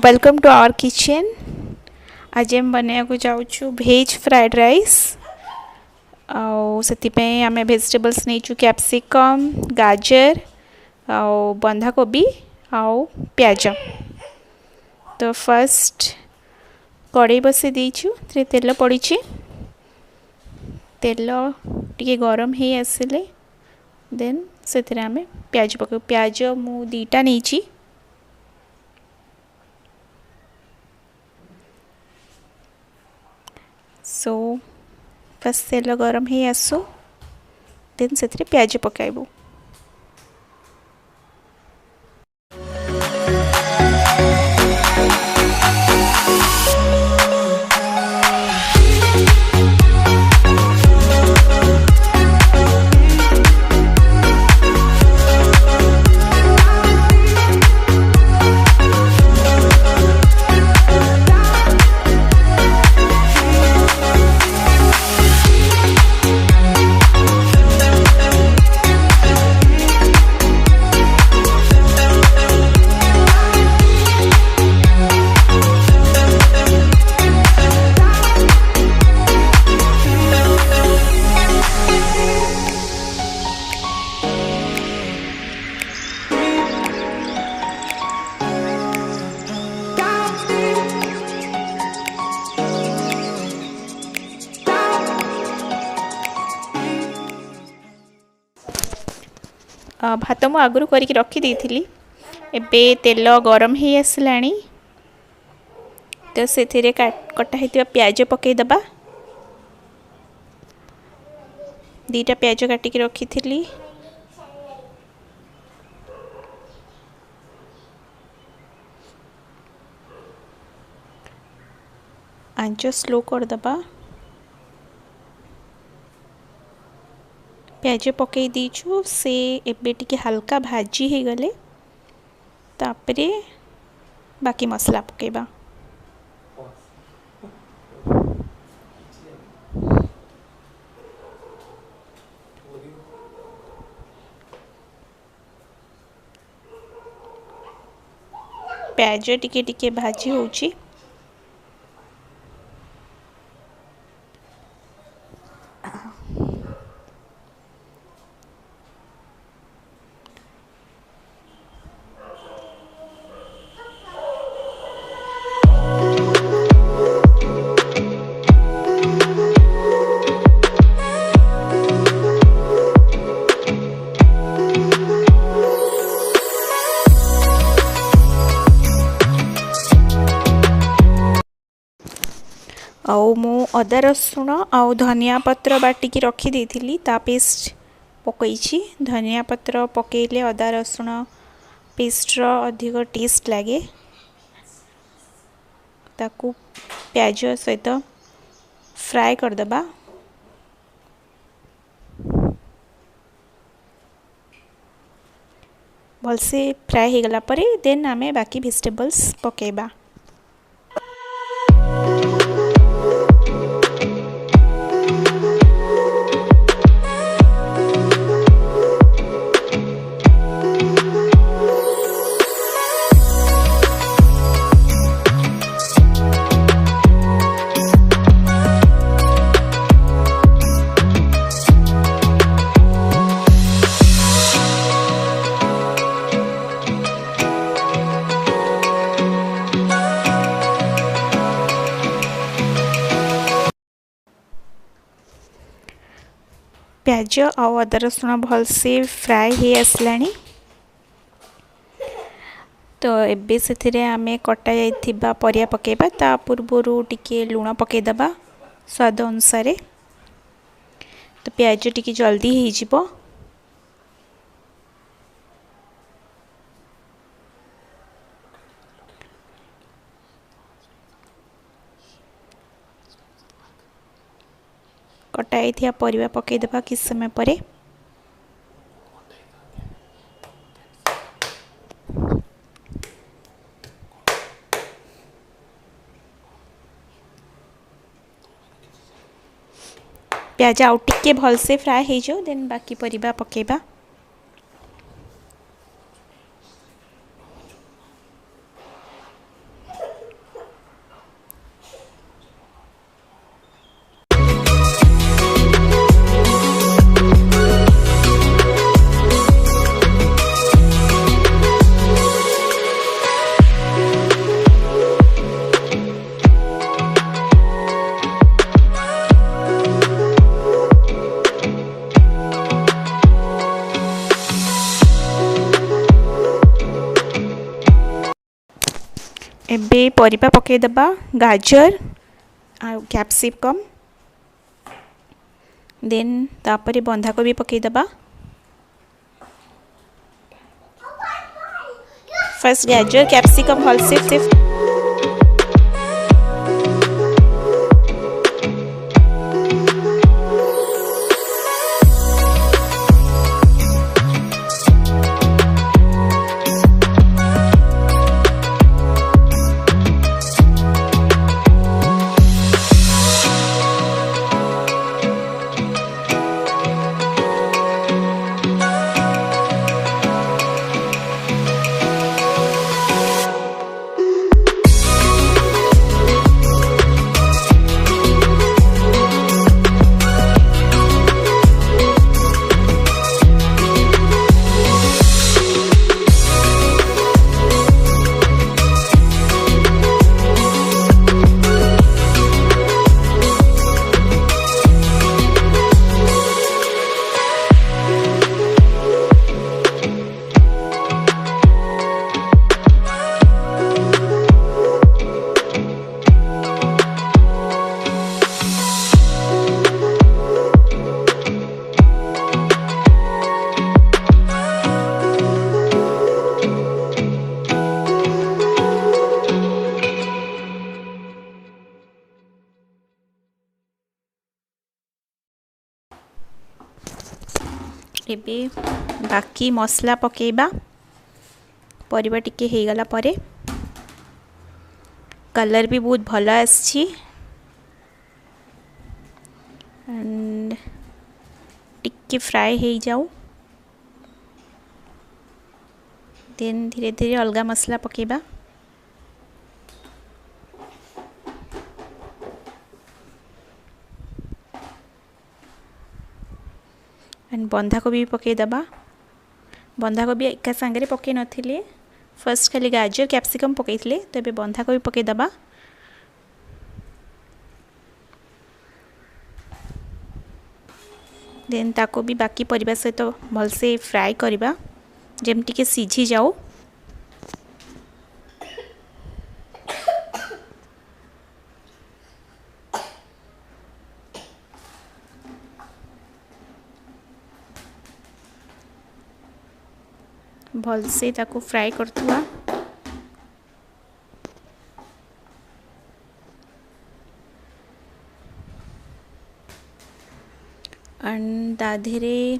Welcome to our kitchen. आज हम बनाया जाऊँ भेज फ्राइड राइस। आम वेजिटेबल्स नहीं कैप्सिकम, गाजर, बंधा कोबी, प्याज। तो फर्स्ट कड़े बसे देचु, तेल पड़ी, तेल टिके गरम हो आसिले देन से प्याज पक प्याज मु 2टा नहीं। सो फर्स्ट तेल गरम हो आसु देन से प्याज पकाइबू। भात मु आगुरी करके रखी थी। एबे तेल गरम हो आसला तो से कटा होता प्याज पकई दबा। 2टा प्याज काटिक रखी थी। आंच स्लो कर दबा। प्याज पकई दीचु से एबे टिके हल्का भाजी हो गले तापरे बाकी मसला पकेबा। प्याज टिके टिके भाजी होची। मु अदा रसुण आउ धनिया पत्र बाटिकी रखी देथिली ता पेस्ट पकईची। धनिया पत्र पकेले अदा रसुण पेस्ट रो अधिक टेस्ट लगे। ताकू प्याज सहित फ्राए कर दबा। भलसे फ्राए हो गला परे देन आमे बाकी वेजिटेबल्स पकेबा। प्याज आउ अदा रसुण भलसे फ्राए हो आसला। तो एबे से आमे कटा जाइथिबा परिया पकेबा। ता पूर्वरु टिके लूण पकेदबा स्वाद अनुसार। तो प्याज टिके जल्दी हो जिवो। कटाई थिया परिवा पकेदबा किस समय परे। प्याज आउ टिके भलसे फ्राए हो जाओ देन बाकी परिबा पकेबा। एबे परिबा पके दबा गाजर आ कैप्सिकम देन तापरे बंधाकोबी पके दबा। फर्स्ट गाजर कैप्सिकम भलसे एबे बाकी मसला पकेबा। परिबा टिके हे गला परे कलर भी बहुत भल आछि एंड टिके फ्राए हे जाऊ देन धीरे धीरे अलगा मसला पकेबा। एंड बंधाकोबी पके दबा। बंधाकोबी एका सांगरे पके नथिले फर्स्ट खाली गाजर कैप्सिकम पकईले तो ये बंधाकोबी पके दबा। देन ताको भी बाकी परिबा सहित भलसे फ्राए करबा जेमती के सीझी जाऊ। भलसे ताको फ्राए करथुआ एंड दाधेरे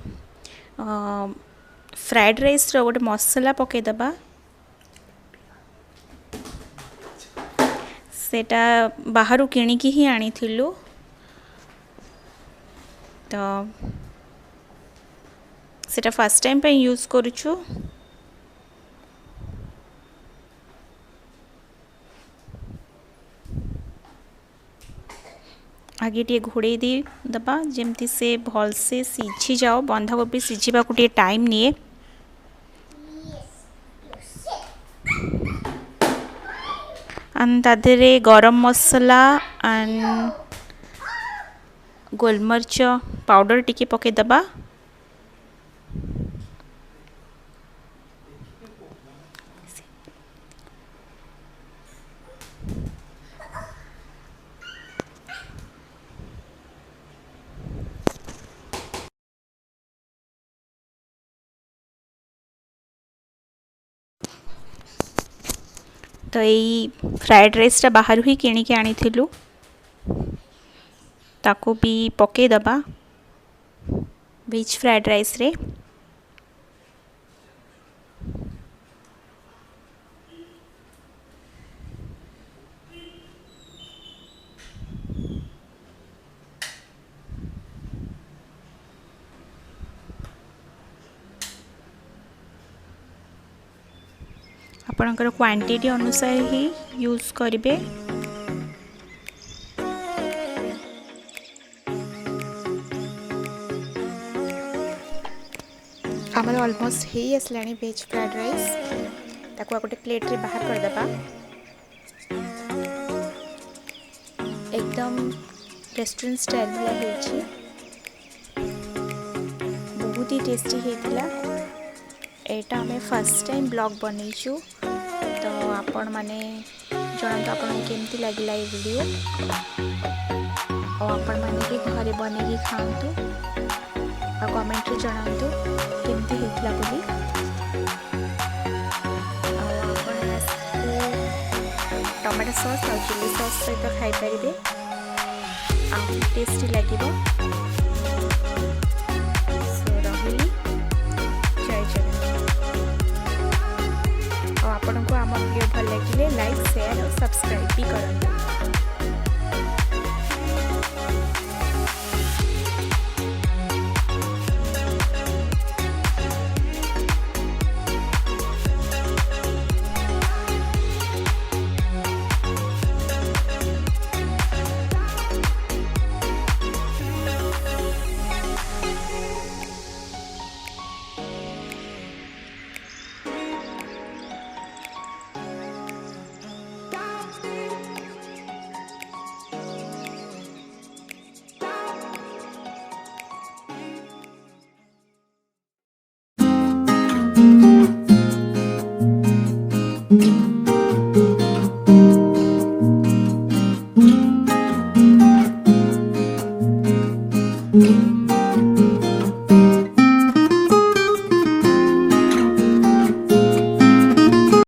फ्राइड राइस रो गोटे मसला पके दबा। सेटा बाहरु किणिकी ही आनी थिलु तो सेटा फर्स्ट टाइम पे यूज करूछु। आगे टे घोड़े दी दबा जेमती से भल से सीझी जाओ। बंधाकोबी सीझा को टे टाइम निए तादेरे गरम मसला एंड गोलमर्च पाउडर टिके पके दबा। तो यही फ्राइड राइस बाहर ही किणिकी आनी थिलु ताको भी पके दबा वेज फ्राइड राइस रे। आपणकर क्वांटिटी अनुसार ही यूज करेंगे। आमर ऑलमोस्ट हो आसला वेज फ्राइड राइस ताको गोटे प्लेट रे बाहर करदेबा। एकदम रेस्टोरेंट स्टाइल भाई बहुत ही टेस्टी होता। एटा हमें फर्स्ट टाइम ब्लॉग बनईचु तो आपण माने जानतु आपन केमती लागला ये वीडियो और आपण माने भी घरे बनेगी खातु और कमेंट रे जणातु केमती होतला बोली। टमाटो सॉस और चिली सॉस सहित खाई पारिबे टेस्टी लगे। सो रही जय जगन्नाथ। और आपन को आम वीडियो भल लगे लाइक शेयर और सब्सक्राइब भी करंतु। Mm-hmm.